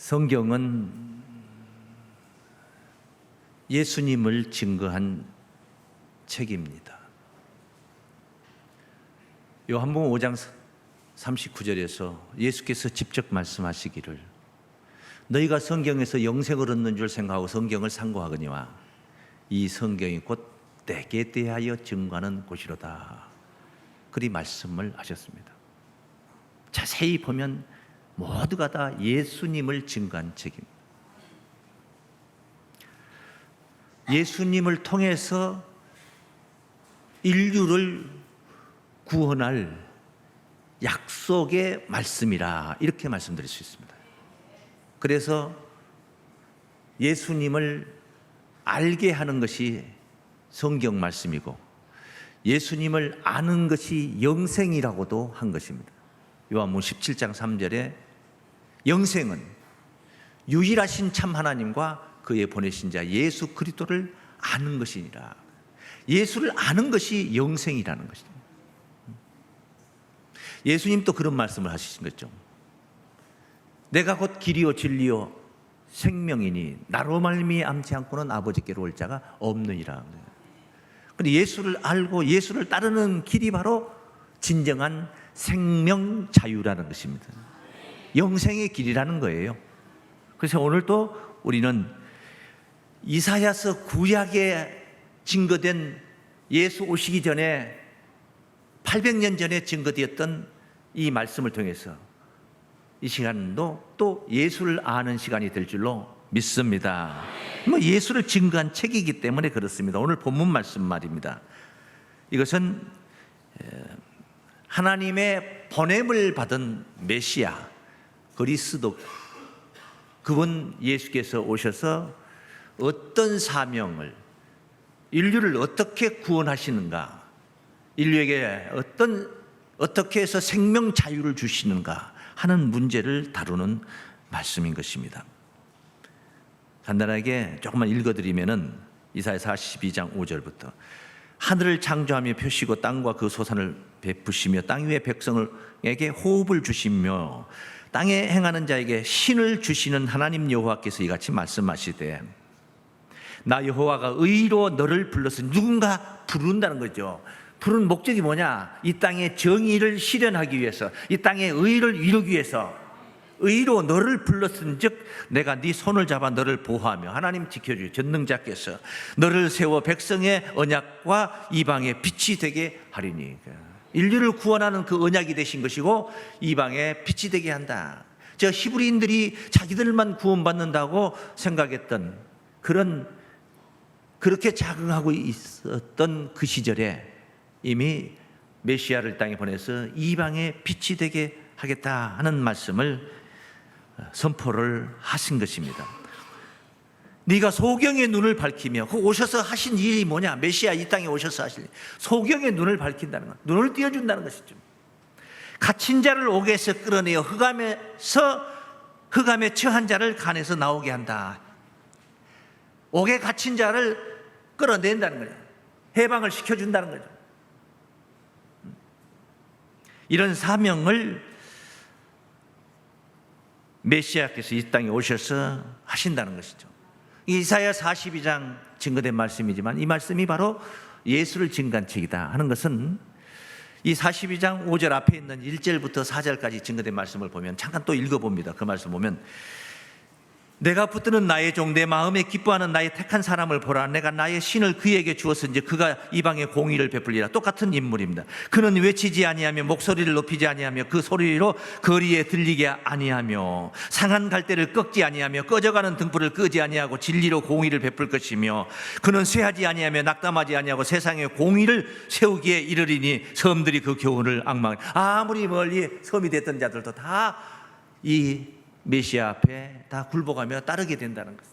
성경은 예수님을 증거한 책입니다. 요한복음 5장 39절에서 예수께서 직접 말씀하시기를 너희가 성경에서 영생을 얻는 줄 생각하고 성경을 상고하거니와 이 성경이 곧 내게 대하여 증거하는 곳이로다. 그리 말씀을 하셨습니다. 자세히 보면 모두가 다 예수님을 증거한 책입니다. 예수님을 통해서 인류를 구원할 약속의 말씀이라 이렇게 말씀드릴 수 있습니다. 그래서 예수님을 알게 하는 것이 성경 말씀이고 예수님을 아는 것이 영생이라고도 한 것입니다. 요한복음 17장 3절에 영생은 유일하신 참 하나님과 그의 보내신 자 예수 그리스도를 아는 것이니라. 예수를 아는 것이 영생이라는 것입니다. 예수님도 그런 말씀을 하시신 거죠. 내가 곧 길이요 진리요 생명이니 나로 말미암지 않고는 아버지께로 올 자가 없느니라. 그런데 예수를 알고 예수를 따르는 길이 바로 진정한 생명 자유라는 것입니다. 영생의 길이라는 거예요. 그래서 오늘도 우리는 이사야서 구약에 증거된 예수 오시기 전에 800년 전에 증거되었던 이 말씀을 통해서 이 시간도 또 예수를 아는 시간이 될 줄로 믿습니다. 예수를 증거한 책이기 때문에 그렇습니다. 오늘 본문 말씀 말입니다. 이것은 하나님의 보냄을 받은 메시아 그리스도 그분 예수께서 오셔서 어떤 사명을 인류를 어떻게 구원하시는가 인류에게 어떻게 해서 생명 자유를 주시는가 하는 문제를 다루는 말씀인 것입니다. 간단하게 조금만 읽어드리면은 이사야 42장 5절부터 하늘을 창조하며 펴시고 땅과 그 소산을 베푸시며 땅 위의 백성에게 호흡을 주시며 땅에 행하는 자에게 신을 주시는 하나님 여호와께서 이같이 말씀하시되 나 여호와가 의로 너를 불러서 누군가 부른다는 거죠. 부른 목적이 뭐냐? 이 땅에 정의를 실현하기 위해서 이 땅에 의를 이루기 위해서 의로 너를 불렀은즉 내가 네 손을 잡아 너를 보호하며 하나님 지켜주기 전능자께서 너를 세워 백성의 언약과 이방의 빛이 되게 하리니 인류를 구원하는 그 언약이 되신 것이고 이방의 빛이 되게 한다. 저 히브리인들이 자기들만 구원받는다고 생각했던 그렇게 자긍하고 있었던 그 시절에 이미 메시아를 땅에 보내서 이방의 빛이 되게 하겠다 하는 말씀을 선포를 하신 것입니다. 네가 소경의 눈을 밝히며 그 오셔서 하신 일이 뭐냐? 메시아 이 땅에 오셔서 하실 소경의 눈을 밝힌다는 것, 눈을 띄워준다는 것이죠. 갇힌 자를 옥에서 끌어내어 흑암에 처한 자를 간에서 나오게 한다. 옥에 갇힌 자를 끌어낸다는 거예요. 해방을 시켜준다는 거죠. 이런 사명을 메시아께서 이 땅에 오셔서 하신다는 것이죠. 이사야 42장 증거된 말씀이지만 이 말씀이 바로 예수를 증거한 책이다 하는 것은 이 42장 5절 앞에 있는 1절부터 4절까지 증거된 말씀을 보면 잠깐 또 읽어봅니다. 그 말씀 보면 내가 붙드는 나의 종 내 마음에 기뻐하는 나의 택한 사람을 보라. 내가 나의 신을 그에게 주었은지 그가 이방에 공의를 베풀리라. 똑같은 인물입니다. 그는 외치지 아니하며 목소리를 높이지 아니하며 그 소리로 거리에 들리게 아니하며 상한 갈대를 꺾지 아니하며 꺼져가는 등불을 끄지 아니하고 진리로 공의를 베풀 것이며 그는 쇠하지 아니하며 낙담하지 아니하고 세상에 공의를 세우기에 이르리니 섬들이 그 교훈을 앙망. 아무리 멀리 섬이 됐던 자들도 다 이 메시아 앞에 다 굴복하며 따르게 된다는 것.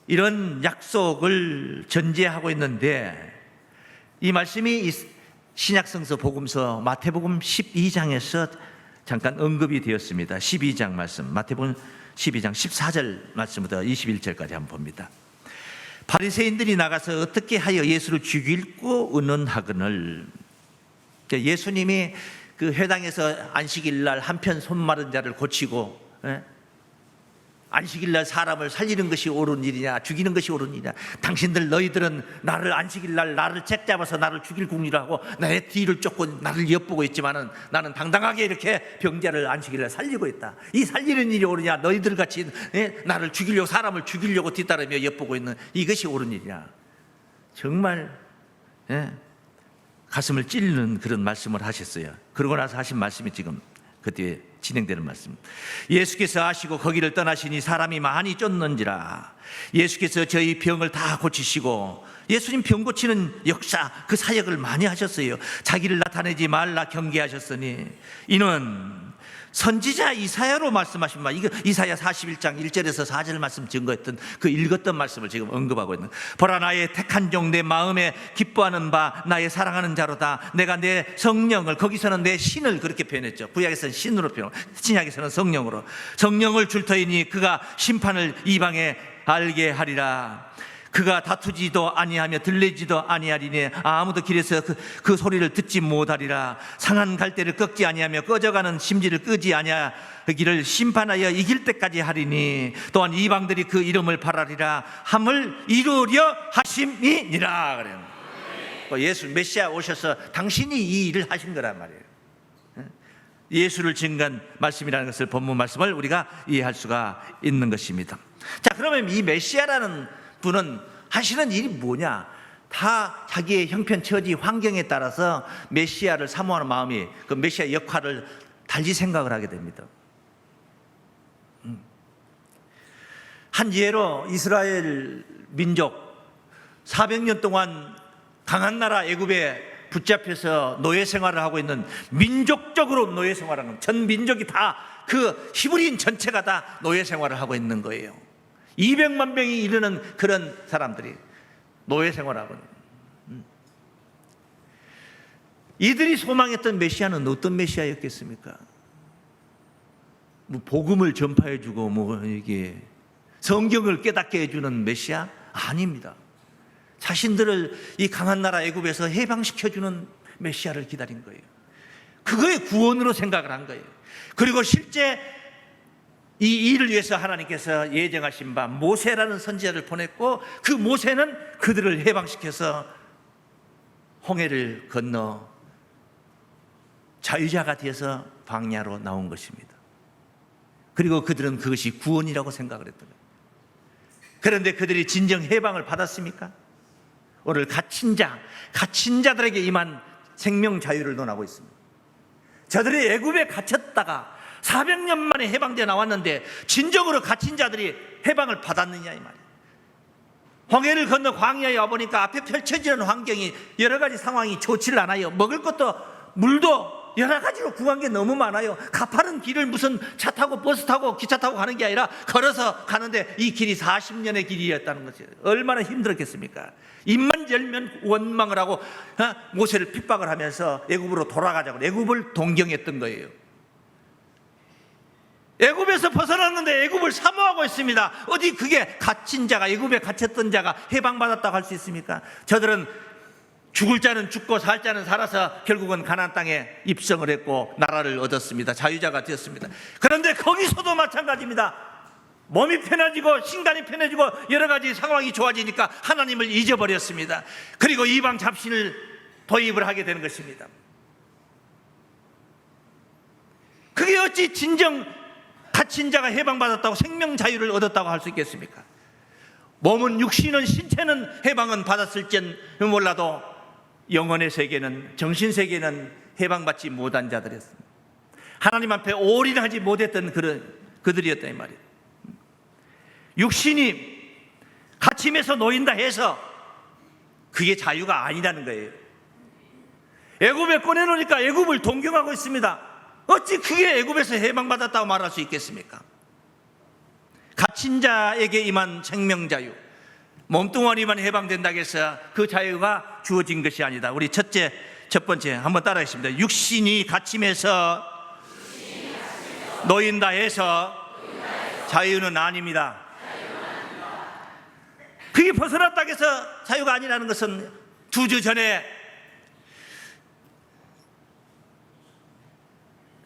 이런 약속을 전제하고 있는데 이 말씀이 신약성서 복음서 마태복음 12장에서 잠깐 언급이 되었습니다. 12장 말씀 마태복음 12장 14절 말씀부터 21절까지 한번 봅니다. 바리새인들이 나가서 어떻게 하여 예수를 죽이고 의논하거늘. 예수님이 그 회당에서 안식일 날 한편 손 마른 자를 고치고 안식일날 사람을 살리는 것이 옳은 일이냐 죽이는 것이 옳은 일이냐. 너희들은 나를 안식일날 나를 잭잡아서 나를 죽일 궁리를 하고 내 뒤를 쫓고 나를 엿보고 있지만은 나는 당당하게 이렇게 병자를 안식일날 살리고 있다. 이 살리는 일이 옳으냐 너희들 같이 나를 죽이려고 사람을 죽이려고 뒤따르며 엿보고 있는 이것이 옳은 일이냐. 정말 가슴을 찔리는 그런 말씀을 하셨어요. 그러고 나서 하신 말씀이 지금 그 뒤에 진행되는 말씀. 예수께서 아시고 거기를 떠나시니 사람이 많이 쫓는지라. 예수께서 저희 병을 다 고치시고, 예수님 병 고치는 역사 그 사역을 많이 하셨어요. 자기를 나타내지 말라 경계하셨으니 이는 선지자 이사야로 말씀하신 말, 이거 이사야 41장 1절에서 4절 말씀 증거했던 그 읽었던 말씀을 지금 언급하고 있는. 보라 나의 택한 종 내 마음에 기뻐하는 바 나의 사랑하는 자로다. 내가 내 성령을, 거기서는 내 신을 그렇게 표현했죠. 구약에서는 신으로 표현, 신약에서는 성령으로. 성령을 줄 터이니 그가 심판을 이방에 알게 하리라. 그가 다투지도 아니하며 들리지도 아니하리니 아무도 길에서 그 소리를 듣지 못하리라. 상한 갈대를 꺾지 아니하며 꺼져가는 심지를 끄지 아니하기를 심판하여 이길 때까지 하리니 또한 이방들이 그 이름을 바라리라 함을 이루려 하심이니라. 그래요. 예수 메시아 오셔서 당신이 이 일을 하신 거란 말이에요. 예수를 증거한 말씀이라는 것을 본문 말씀을 우리가 이해할 수가 있는 것입니다. 자, 그러면 이 메시아라는 분은 하시는 일이 뭐냐? 다 자기의 형편, 처지, 환경에 따라서 메시아를 사모하는 마음이 그 메시아 역할을 달리 생각을 하게 됩니다. 한 예로 이스라엘 민족 400년 동안 강한 나라 애굽에 붙잡혀서 노예 생활을 하고 있는, 민족적으로 노예 생활하는, 전 민족이 다 그 히브리인 전체가 다 노예 생활을 하고 있는 거예요. 200만 명이 이르는 그런 사람들이 노예 생활하고 있는. 이들이 소망했던 메시아는 어떤 메시아였겠습니까? 뭐 복음을 전파해주고 뭐 이게 성경을 깨닫게 해주는 메시아? 아닙니다. 자신들을 이 강한 나라 애굽에서 해방시켜주는 메시아를 기다린 거예요. 그거의 구원으로 생각을 한 거예요. 그리고 실제 이 일을 위해서 하나님께서 예정하신 바 모세라는 선지자를 보냈고, 그 모세는 그들을 해방시켜서 홍해를 건너 자유자가 되어서 광야로 나온 것입니다. 그리고 그들은 그것이 구원이라고 생각을 했던 거예요. 그런데 그들이 진정 해방을 받았습니까? 오늘 갇힌 자들에게 임한 생명 자유를 논하고 있습니다. 저들이 애굽에 갇혔다가 400년 만에 해방되어 나왔는데 진정으로 갇힌 자들이 해방을 받았느냐 이 말이에요. 홍해를 건너 광야에 와보니까 앞에 펼쳐지는 환경이, 여러 가지 상황이 좋지를 않아요. 먹을 것도 물도 여러 가지로 구한 게 너무 많아요. 가파른 길을 무슨 차 타고 버스 타고 기차 타고 가는 게 아니라 걸어서 가는데 이 길이 40년의 길이었다는 거죠. 얼마나 힘들었겠습니까? 입만 열면 원망을 하고 모세를 핍박을 하면서 애굽으로 돌아가자고 애굽을 동경했던 거예요. 애굽에서 벗어났는데 애굽을 사모하고 있습니다. 어디 그게 갇힌 자가, 애굽에 갇혔던 자가 해방받았다고 할 수 있습니까? 저들은 죽을 자는 죽고 살 자는 살아서 결국은 가나안 땅에 입성을 했고 나라를 얻었습니다. 자유자가 되었습니다. 그런데 거기서도 마찬가지입니다. 몸이 편해지고 신간이 편해지고 여러 가지 상황이 좋아지니까 하나님을 잊어버렸습니다. 그리고 이방 잡신을 도입을 하게 되는 것입니다. 그게 어찌 진정 갇힌 자가 해방받았다고, 생명 자유를 얻었다고 할 수 있겠습니까? 몸은, 육신은, 신체는 해방은 받았을지는 몰라도 영혼의 세계는, 정신 세계는 해방받지 못한 자들이었습니다. 하나님 앞에 올인하지 못했던 그들이었다 이 말이에요. 육신이 갇힘에서 놓인다 해서 그게 자유가 아니라는 거예요. 애굽에 꺼내놓으니까 애굽을 동경하고 있습니다. 어찌 그게 애굽에서 해방받았다고 말할 수 있겠습니까? 갇힌 자에게 임한 생명 자유, 몸뚱아리만 해방된다고 해서 그 자유가 주어진 것이 아니다. 우리 첫 번째 한번 따라하겠습니다. 육신이 갇힘에서 놓인다 해서 자유는 아닙니다. 그게 벗어났다고 해서 자유가 아니라는 것은 2주 전에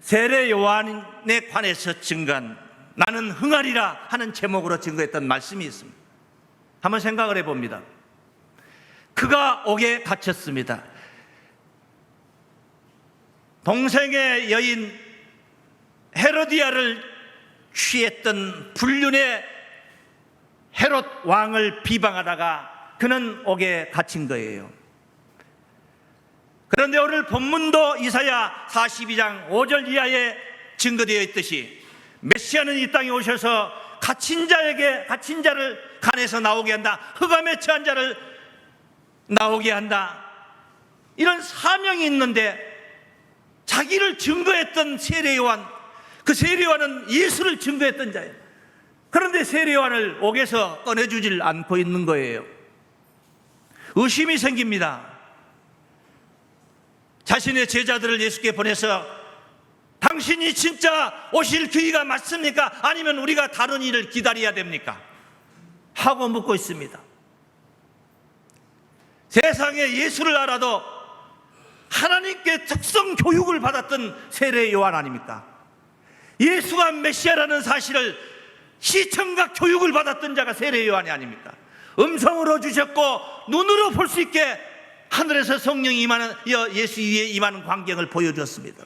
세례 요한에 관해서 증거한 나는 흥하리라 하는 제목으로 증거했던 말씀이 있습니다. 한번 생각을 해봅니다. 그가 옥에 갇혔습니다. 동생의 여인 헤로디아를 취했던 불륜의 헤롯 왕을 비방하다가 그는 옥에 갇힌 거예요. 그런데 오늘 본문도 이사야 42장 5절 이하에 증거되어 있듯이 메시아는 이 땅에 오셔서 갇힌 자를 간에서 나오게 한다, 흑암에 처한 자를 나오게 한다, 이런 사명이 있는데 자기를 증거했던 세례요한, 그 세례요한은 예수를 증거했던 자예요. 그런데 세례요한을 옥에서 꺼내주질 않고 있는 거예요. 의심이 생깁니다. 자신의 제자들을 예수께 보내서 당신이 진짜 오실 그이가 맞습니까? 아니면 우리가 다른 일을 기다려야 됩니까? 하고 묻고 있습니다. 세상에 예수를 알아도 하나님께 특성 교육을 받았던 세례 요한 아닙니까? 예수가 메시아라는 사실을 시청각 교육을 받았던 자가 세례 요한이 아닙니까? 음성으로 주셨고 눈으로 볼 수 있게 하늘에서 성령이 임하는, 예수 위에 임하는 광경을 보여주었습니다.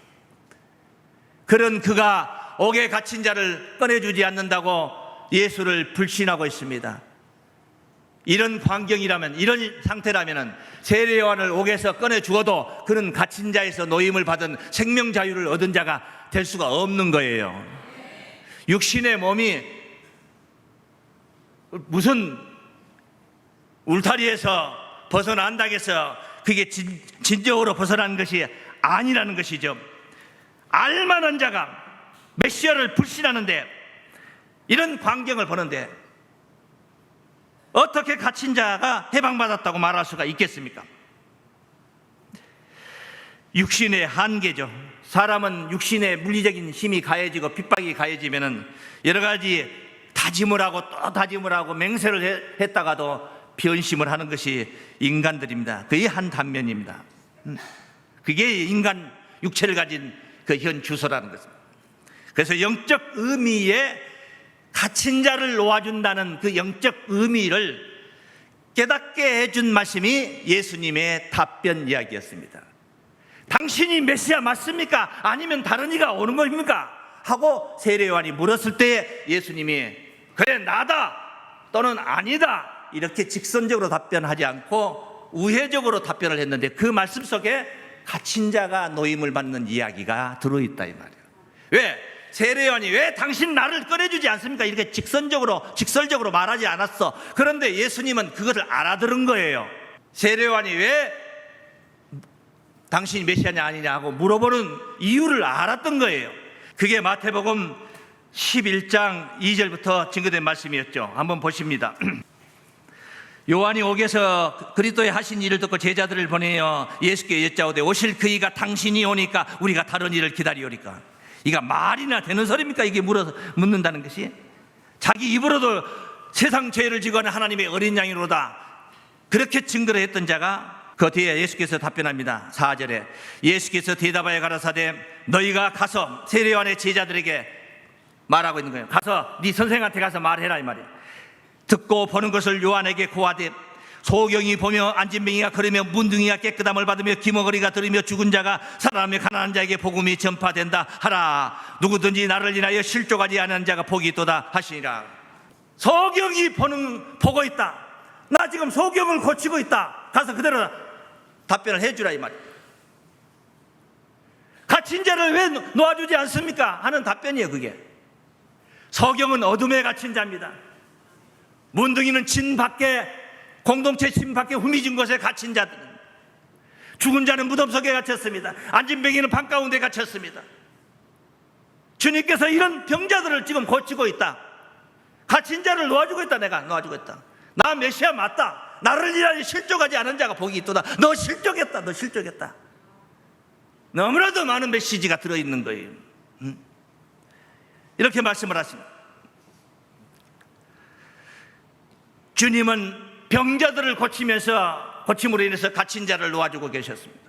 그런 그가 옥에 갇힌 자를 꺼내주지 않는다고 예수를 불신하고 있습니다. 이런 광경이라면, 이런 상태라면 세례 요한을 옥에서 꺼내 주어도 그는 갇힌 자에서 노임을 받은 생명 자유를 얻은 자가 될 수가 없는 거예요. 육신의 몸이 무슨 울타리에서 벗어난다고 해서 그게 진정으로 벗어난 것이 아니라는 것이죠. 알만한 자가 메시아를 불신하는데 이런 광경을 보는데 어떻게 갇힌 자가 해방받았다고 말할 수가 있겠습니까? 육신의 한계죠. 사람은 육신의 물리적인 힘이 가해지고 핍박이 가해지면 여러 가지 다짐을 하고 또 다짐을 하고 맹세를 했다가도 변심을 하는 것이 인간들입니다. 그의 한 단면입니다. 그게 인간 육체를 가진 그 현 주소라는 것입니다. 그래서 영적 의미에 갇힌 자를 놓아준다는 그 영적 의미를 깨닫게 해준 말씀이 예수님의 답변 이야기였습니다. 당신이 메시아 맞습니까? 아니면 다른 이가 오는 겁니까? 하고 세례 요한이 물었을 때 예수님이 그래 나다 또는 아니다 이렇게 직선적으로 답변하지 않고 우회적으로 답변을 했는데 그 말씀 속에 갇힌 자가 노임을 받는 이야기가 들어있다 이 말이에요. 왜? 세례 요한이 왜 당신 나를 꺼내주지 않습니까? 이렇게 직설적으로 말하지 않았어. 그런데 예수님은 그것을 알아들은 거예요. 세례 요한이 왜 당신이 메시아냐 아니냐 하고 물어보는 이유를 알았던 거예요. 그게 마태복음 11장 2절부터 증거된 말씀이었죠. 한번 보십니다. 요한이 옥에서 그리스도의 하신 일을 듣고 제자들을 보내어 예수께 여짜오되 오실 그이가 당신이 오니까 우리가 다른 일을 기다리오리까? 이가 말이나 되는 소리입니까? 이게 묻는다는 것이 자기 입으로도 세상 죄를 지고 하는 하나님의 어린 양이로다 그렇게 증거를 했던 자가 그 뒤에 예수께서 답변합니다. 4절에 예수께서 대답하여 가라사대 너희가 가서 세례 요한의 제자들에게 말하고 있는 거예요. 가서 네 선생한테 가서 말해라 이 말이에요. 듣고 보는 것을 요한에게 고하되 소경이 보며 안진뱅이가 걸으며 문둥이가 깨끗함을 받으며 기머거리가 들으며 죽은 자가 살아나며 가난한 자에게 복음이 전파된다 하라. 누구든지 나를 인하여 실족하지 않은 자가 복이 있도다 하시니라. 소경이 보고 있다. 나 지금 소경을 고치고 있다. 가서 그대로 답변을 해주라 이 말이에요. 갇힌 자를 왜 놓아주지 않습니까? 하는 답변이에요. 그게 소경은 어둠에 갇힌 자입니다. 문둥이는 진 밖에 공동체 진 밖에 후미진 곳에 갇힌 자들, 죽은 자는 무덤 속에 갇혔습니다. 안진뱅이는 방 가운데 갇혔습니다. 주님께서 이런 병자들을 지금 고치고 있다. 갇힌 자를 놓아주고 있다. 내가 놓아주고 있다. 나 메시아 맞다. 나를 위하여 실족하지 않은 자가 복이 있도다. 너 실족했다. 너 실족했다. 너무나도 많은 메시지가 들어있는 거예요. 이렇게 말씀을 하십니다. 주님은 병자들을 고침으로 인해서 갇힌 자를 놓아주고 계셨습니다.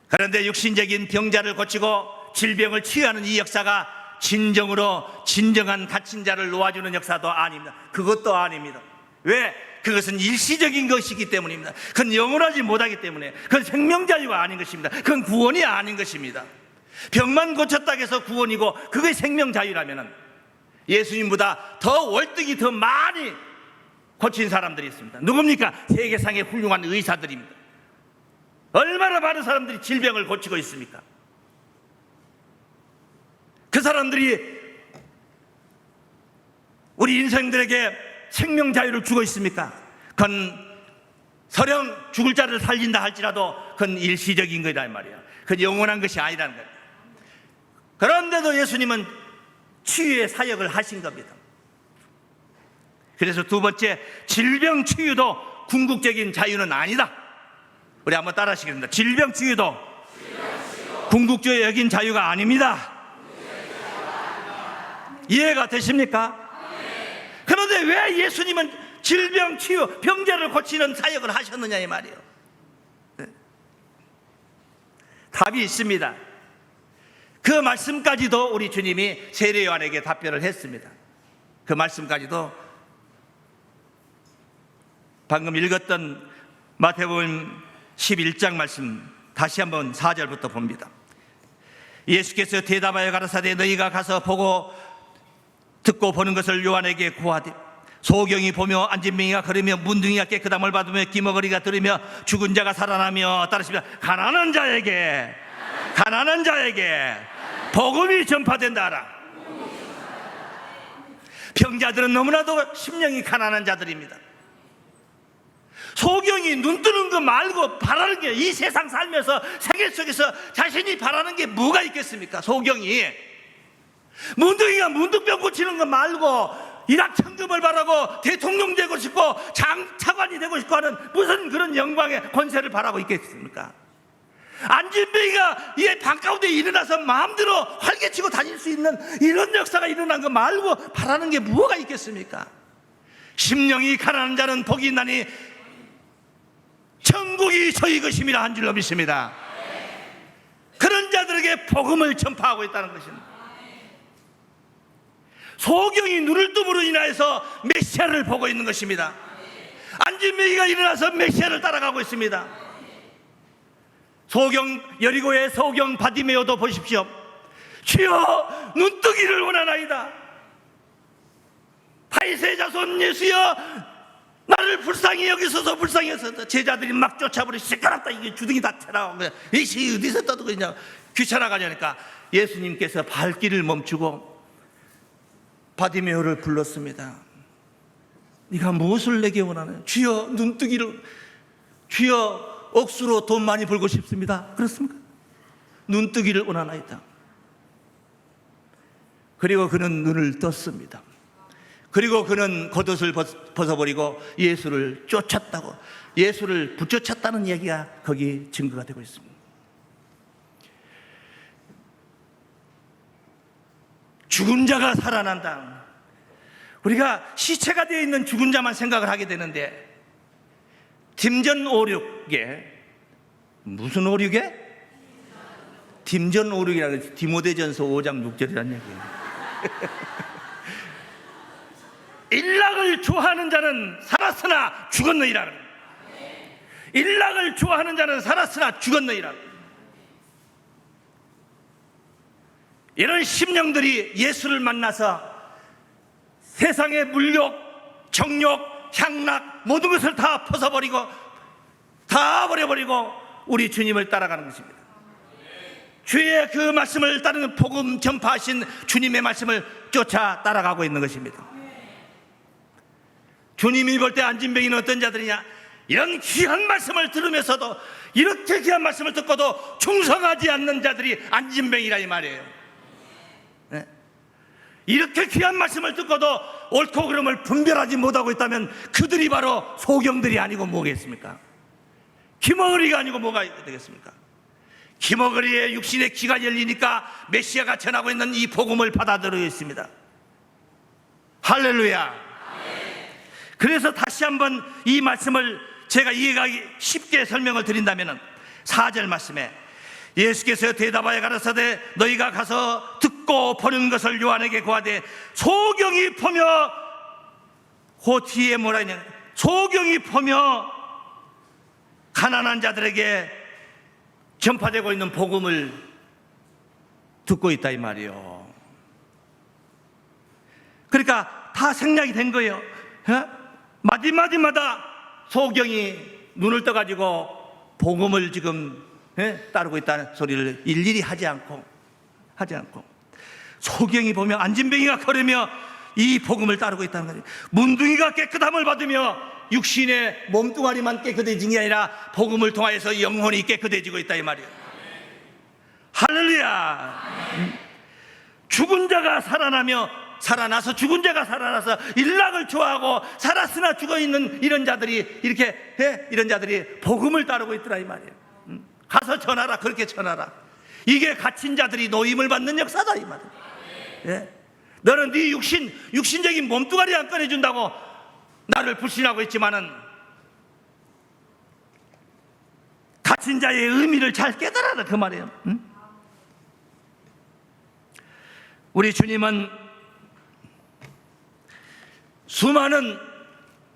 그런데 육신적인 병자를 고치고 질병을 치유하는 이 역사가 진정으로 진정한 갇힌 자를 놓아주는 역사도 아닙니다. 그것도 아닙니다. 왜? 그것은 일시적인 것이기 때문입니다. 그건 영원하지 못하기 때문에. 그건 생명자유가 아닌 것입니다. 그건 구원이 아닌 것입니다. 병만 고쳤다고 해서 구원이고 그게 생명자유라면 예수님보다 더 월등히 더 많이 고친 사람들이 있습니다. 누굽니까? 세계상의 훌륭한 의사들입니다. 얼마나 많은 사람들이 질병을 고치고 있습니까? 그 사람들이 우리 인생들에게 생명 자유를 주고 있습니까? 그건 설령 죽을 자를 살린다 할지라도 그건 일시적인 거다 이 말이야. 그건 영원한 것이 아니라는 거예요. 그런데도 예수님은 치유의 사역을 하신 겁니다. 그래서 두 번째, 질병 치유도 궁극적인 자유는 아니다. 우리 한번 따라 하시겠습니다. 질병 치유도 궁극적인 자유가 아닙니다. 이해가 되십니까? 그런데 왜 예수님은 질병 치유, 병자를 고치는 사역을 하셨느냐 이 말이에요. 네. 답이 있습니다. 그 말씀까지도 우리 주님이 세례 요한에게 답변을 했습니다. 그 말씀까지도 방금 읽었던 마태복음 11장 말씀 다시 한번 4절부터 봅니다. 예수께서 대답하여 가라사대 너희가 가서 보고 듣고 보는 것을 요한에게 구하되 소경이 보며 안진뱅이가 걸으며 문둥이가 깨끗함을 받으며 기머거리가 들으며 죽은 자가 살아나며 따르시며 가난한 자에게 복음이 전파된다 하라. 병자들은 너무나도 심령이 가난한 자들입니다. 소경이 눈 뜨는 거 말고 바라는 게, 이 세상 살면서 세계 속에서 자신이 바라는 게 뭐가 있겠습니까? 소경이 문둥이가 문둥병 고치는 거 말고 일확천금을 바라고 대통령 되고 싶고 장차관이 되고 싶고 하는 무슨 그런 영광의 권세를 바라고 있겠습니까? 안진뱅이가 이 방 가운데 일어나서 마음대로 활개치고 다닐 수 있는 이런 역사가 일어난 거 말고 바라는 게 뭐가 있겠습니까? 심령이 가난한 자는 복이 있나니 천국이 저희 것임이라 한 줄로 믿습니다. 그런 자들에게 복음을 전파하고 있다는 것입니다. 소경이 눈을 뜸으로 인하여서 메시아를 보고 있는 것입니다. 안진뱅이가 일어나서 메시아를 따라가고 있습니다. 소경, 여리고의 소경 바디메오도 보십시오. 주여 눈뜨기를 원하나이다. 다윗의 자손 예수여 나를 불쌍히 여기소서. 불쌍히 여기소서. 제자들이 막 쫓아버려. 시끄럽다, 이게 주둥이 다 튀어나오고 이씨 어디서 떠들고 있냐, 귀찮아가려니까 예수님께서 발길을 멈추고 바디메오를 불렀습니다. 네가 무엇을 내게 원하느냐? 주여 눈뜨기를, 주여 억수로 돈 많이 벌고 싶습니다. 그렇습니까? 눈뜨기를 원하나이다. 그리고 그는 눈을 떴습니다. 그리고 그는 겉옷을 벗어버리고 예수를 쫓았다고, 예수를 붙여쳤다는 얘기가 거기 증거가 되고 있습니다. 죽은 자가 살아난다. 우리가 시체가 되어 있는 죽은 자만 생각을 하게 되는데, dim전 5:6에 무슨 5:6에? dim전 5:6이라는 것이 디모데전서 5장 6절이라는 얘기예요. 일락을 좋아하는 자는 살았으나 죽었느니라. 일락을 좋아하는 자는 살았으나 죽었느니라. 이런 심령들이 예수를 만나서 세상의 물욕, 정욕, 향락 모든 것을 다 벗어버리고 다 버려버리고 우리 주님을 따라가는 것입니다. 주의 그 말씀을 따르는 복음 전파하신 주님의 말씀을 쫓아 따라가고 있는 것입니다. 주님이 볼 때 안진뱅이는 어떤 자들이냐? 이런 귀한 말씀을 들으면서도, 이렇게 귀한 말씀을 듣고도 충성하지 않는 자들이 안진뱅이라 이 말이에요. 네? 이렇게 귀한 말씀을 듣고도 옳고 그름을 분별하지 못하고 있다면 그들이 바로 소경들이 아니고 뭐겠습니까? 기머거리가 아니고 뭐가 되겠습니까? 기머거리의 육신의 귀가 열리니까 메시아가 전하고 있는 이 복음을 받아들여 있습니다. 할렐루야. 그래서 다시 한번 이 말씀을 제가 이해하기 쉽게 설명을 드린다면 4절 말씀에 예수께서 대답하여 가라사대 너희가 가서 듣고 보는 것을 요한에게 고하되 소경이 보며 그 뒤에 뭐라 했냐, 소경이 보며 가난한 자들에게 전파되고 있는 복음을 듣고 있다 이 말이에요. 그러니까 다 생략이 된 거예요. 마디마디마다 소경이 눈을 떠가지고 복음을 지금 따르고 있다는 소리를 일일이 하지 않고 소경이 보며 안진뱅이가 걸으며 이 복음을 따르고 있다는 거예요. 문둥이가 깨끗함을 받으며 육신의 몸뚱아리만 깨끗해진 게 아니라 복음을 통하여서 영혼이 깨끗해지고 있다 이 말이에요. 할렐루야. 죽은 자가 살아나서 죽은 자가 살아나서 일락을 좋아하고 살았으나 죽어있는 이런 자들이 이런 자들이 복음을 따르고 있더라 이 말이에요. 가서 전하라. 그렇게 전하라. 이게 갇힌 자들이 노임을 받는 역사다 이 말이에요. 예? 너는 네 육신적인 몸뚱아리 안 꺼내준다고 나를 불신하고 있지만은 갇힌 자의 의미를 잘 깨달아라 그 말이에요. 응? 우리 주님은 수많은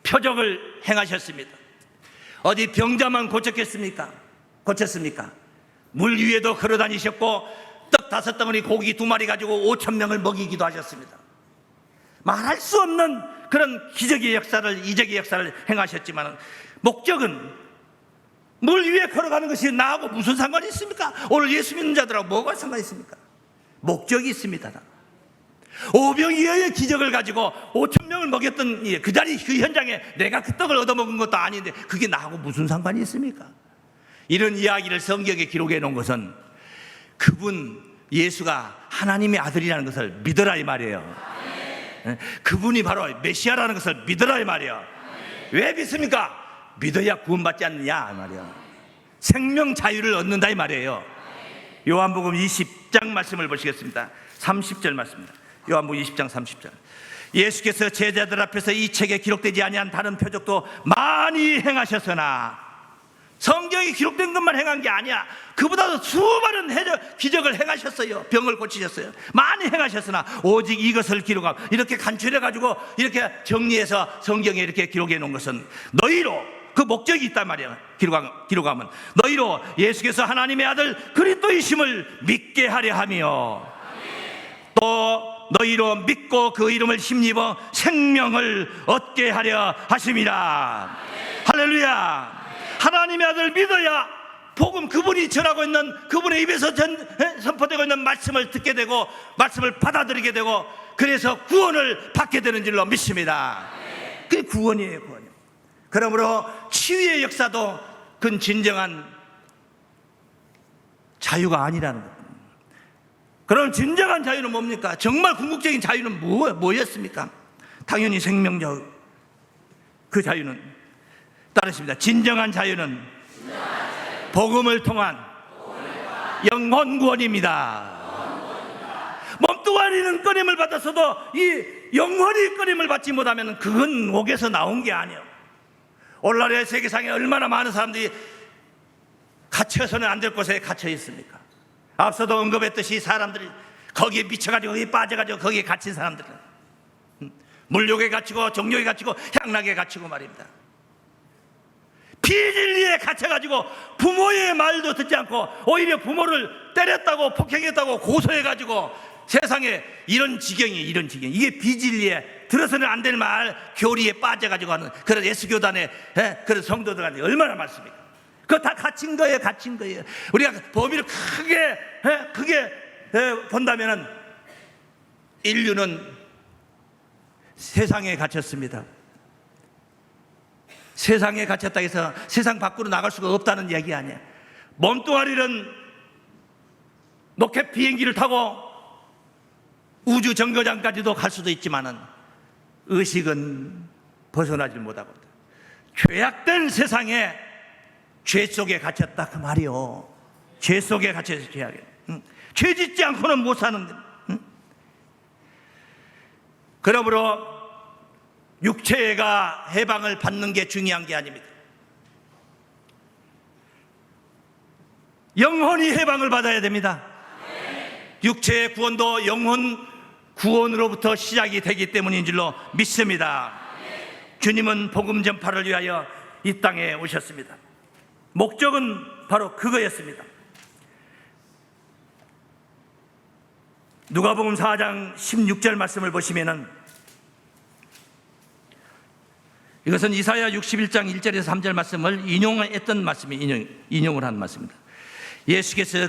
표적을 행하셨습니다. 어디 병자만 고쳤습니까? 물 위에도 걸어다니셨고 떡 5덩어리 고기 2마리 가지고 5,000명을 먹이기도 하셨습니다. 말할 수 없는 그런 기적의 역사를, 이적의 역사를 행하셨지만 목적은 물 위에 걸어가는 것이 나하고 무슨 상관이 있습니까? 오늘 예수 믿는 자들하고 뭐가 상관이 있습니까? 목적이 있습니다. 오병이어의 기적을 가지고 5,000명을 먹였던 그 자리 그 현장에 내가 그 떡을 얻어먹은 것도 아닌데 그게 나하고 무슨 상관이 있습니까? 이런 이야기를 성경에 기록해 놓은 것은 그분 예수가 하나님의 아들이라는 것을 믿어라 이 말이에요. 그분이 바로 메시아라는 것을 믿어라 이 말이에요. 왜 믿습니까? 믿어야 구원받지 않느냐 이 말이에요. 생명 자유를 얻는다 이 말이에요. 요한복음 20장 말씀을 보시겠습니다. 30절 말씀입니다. 요한복음 20장 30절. 예수께서 제자들 앞에서 이 책에 기록되지 아니한 다른 표적도 많이 행하셨으나, 성경이 기록된 것만 행한 게 아니야. 그보다도 수많은 기적을 행하셨어요. 병을 고치셨어요. 많이 행하셨으나 오직 이것을 기록하고, 이렇게 간추려 가지고 이렇게 정리해서 성경에 이렇게 기록해 놓은 것은 너희로, 그 목적이 있단 말이야. 기록하면 너희로 예수께서 하나님의 아들 그리스도이심을 믿게 하려 하며, 또 너희로 믿고 그 이름을 힘입어 생명을 얻게 하려 하심이라. 할렐루야. 하나님의 아들 믿어야 복음, 그분이 전하고 있는, 그분의 입에서 선포되고 있는 말씀을 듣게 되고 말씀을 받아들이게 되고, 그래서 구원을 받게 되는 줄로 믿습니다. 그게 구원이에요. 구원이요. 그러므로 치유의 역사도 그건 진정한 자유가 아니라는 것. 그럼 진정한 자유는 뭡니까? 정말 궁극적인 자유는 뭐였습니까? 당연히 생명 자유. 그 자유는 따르십니다. 진정한 자유는 복음을 통한 영혼 구원입니다. 몸뚱아리는 끊임을 받았어도 이 영혼이 끊임을 받지 못하면 그건 옥에서 나온 게 아니에요. 오늘날의 세계상에 얼마나 많은 사람들이 갇혀서는 안 될 곳에 갇혀 있습니까? 앞서도 언급했듯이 사람들이 거기에 미쳐가지고 거기에 빠져가지고 거기에 갇힌 사람들은 물욕에 갇히고 정욕에 갇히고 향락에 갇히고 말입니다. 비진리에 갇혀가지고 부모의 말도 듣지 않고 오히려 부모를 때렸다고 폭행했다고 고소해가지고 세상에 이런 지경이 이게 비진리에 들어서는 안 될 말 교리에 빠져가지고 하는 그런 예수교단의 그런 성도들한테 얼마나 많습니까? 그거 다 갇힌 거예요. 우리가 범위를 크게 본다면은 인류는 세상에 갇혔습니다. 세상에 갇혔다 해서 세상 밖으로 나갈 수가 없다는 이야기 아니야. 몸뚱아리는 로켓 비행기를 타고 우주 정거장까지도 갈 수도 있지만은 의식은 벗어나지 못하고 죄악된 세상에 죄 속에 갇혔다 그 말이요. 죄 속에 갇혀서 죄악에 죄 짓지 않고는 못 사는데. 그러므로 육체가 해방을 받는 게 중요한 게 아닙니다. 영혼이 해방을 받아야 됩니다. 육체의 구원도 영혼 구원으로부터 시작이 되기 때문인 줄로 믿습니다. 주님은 복음 전파를 위하여 이 땅에 오셨습니다. 목적은 바로 그거였습니다. 누가복음 4장 16절 말씀을 보시면은, 이것은 이사야 61장 1절에서 3절 말씀을 인용했던 말씀이 인용을 한 말씀입니다. 예수께서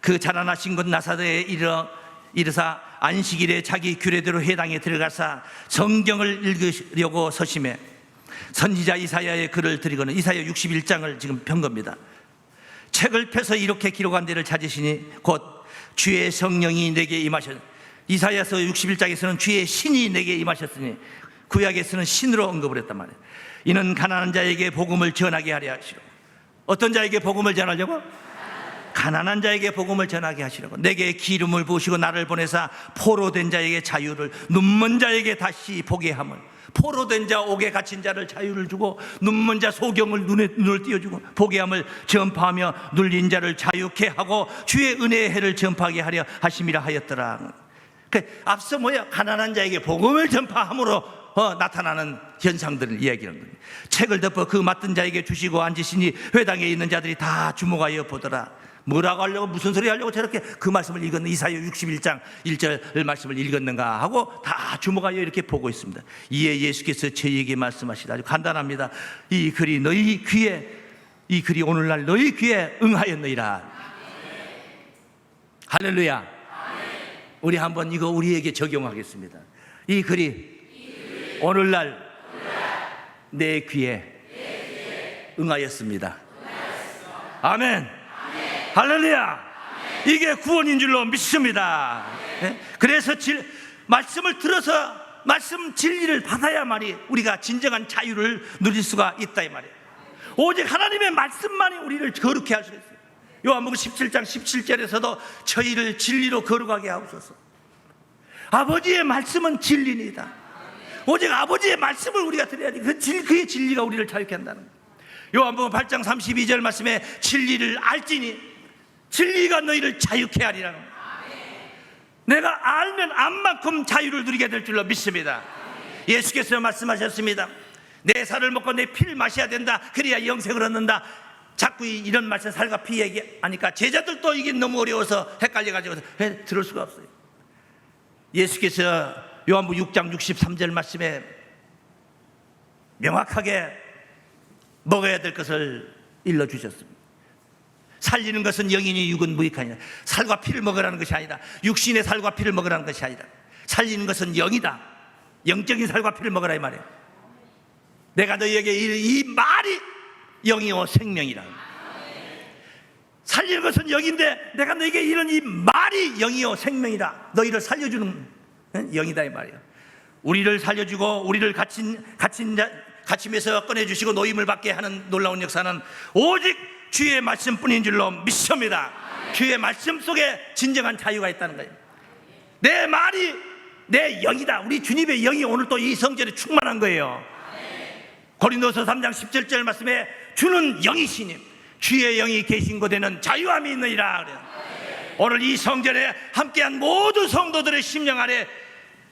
그 자라나신 곳 나사렛에 이르사 안식일에 자기 규례대로 회당에 들어가사 성경을 읽으려고 서심해 선지자 이사야의 글을 드리고는, 이사야 61장을 지금 편 겁니다. 책을 펴서 이렇게 기록한 데를 찾으시니 곧 주의 성령이 내게 임하셨. 이사야서 61장에서는 주의 신이 내게 임하셨으니, 구약에서는 신으로 언급을 했단 말이에요. 이는 가난한 자에게 복음을 전하게 하려 하시고. 어떤 자에게 복음을 전하려고? 가난한 자에게 복음을 전하게 하시려고. 내게 기름을 부으시고 나를 보내사 포로된 자에게 자유를, 눈먼 자에게 다시 보게 함을. 포로된 자, 옥에 갇힌 자를 자유를 주고, 눈먼 자 소경을 눈을 띄워주고, 보게 함을 전파하며 눌린 자를 자유케 하고 주의 은혜의 해를 전파하게 하려 하심이라 하였더라. 앞서 뭐야? 가난한 자에게 복음을 전파함으로 나타나는 현상들을 이야기하는 거예요. 책을 덮어 그 맡은 자에게 주시고 앉으시니 회당에 있는 자들이 다 주목하여 보더라. 뭐라고 하려고, 무슨 소리 하려고 저렇게 그 말씀을 읽었는가, 이사야 61장 1절 말씀을 읽었는가 하고 다 주목하여 이렇게 보고 있습니다. 이에 예수께서 저희에게 말씀하시다. 아주 간단합니다. 이 글이 너희 귀에, 이 글이 오늘날 너희 귀에 응하였느니라. 할렐루야. 우리 한번 이거 우리에게 적용하겠습니다. 이 글이 오늘날 내 귀에 응하였습니다. 아멘. 할렐루야. 이게 구원인 줄로 믿습니다. 그래서 말씀을 들어서 말씀 진리를 받아야만이 우리가 진정한 자유를 누릴 수가 있다 이 말이에요. 오직 하나님의 말씀만이 우리를 거룩해 할 수 있어요. 요한복음 17장 17절에서도 저희를 진리로 거룩하게 하옵소서. 아버지의 말씀은 진리니다. 오직 아버지의 말씀을 우리가 들어야지. 그의 진리가 우리를 자유케 한다는 거예요. 요한복음 8장 32절 말씀에 진리를 알지니 진리가 너희를 자유케 하리라는 거예요. 내가 알면 안만큼 자유를 누리게 될 줄로 믿습니다. 예수께서 말씀하셨습니다. 내 살을 먹고 내 피를 마셔야 된다. 그래야 영생을 얻는다. 자꾸 이런 말씀, 살과 피 얘기하니까 제자들도 이게 너무 어려워서 헷갈려가지고 들을 수가 없어요. 예수께서 요한복음 6장 63절 말씀에 명확하게 먹어야 될 것을 일러주셨습니다. 살리는 것은 영이니 육은 무익하니라. 살과 피를 먹으라는 것이 아니다. 육신의 살과 피를 먹으라는 것이 아니다. 살리는 것은 영이다. 영적인 살과 피를 먹으라 이 말이에요. 내가 너희에게 이 말이 영이요 생명이라. 살리는 것은 영인데 내가 너희에게 이런 이 말이 영이요 생명이라. 너희를 살려주는 영이다 이 말이에요. 우리를 살려주고 우리를 갇힘에서 꺼내주시고 노임을 받게 하는 놀라운 역사는 오직 주의 말씀뿐인 줄로 믿습니다. 주의 말씀 속에 진정한 자유가 있다는 거예요. 내 말이 내 영이다. 우리 주님의 영이 오늘 또 이 성전에 충만한 거예요. 고린도서 3장 17절 말씀에 주는 영이시니 주의 영이 계신 곳에는 자유함이 있느니라 그래요. 오늘 이 성전에 함께한 모든 성도들의 심령 안에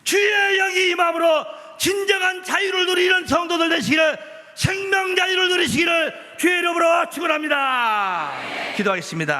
주의 영이 임함으로 진정한 자유를 누리는 성도들 되시기를, 생명 자유를 누리시기를 주의 이름으로 축원합니다. 기도하겠습니다.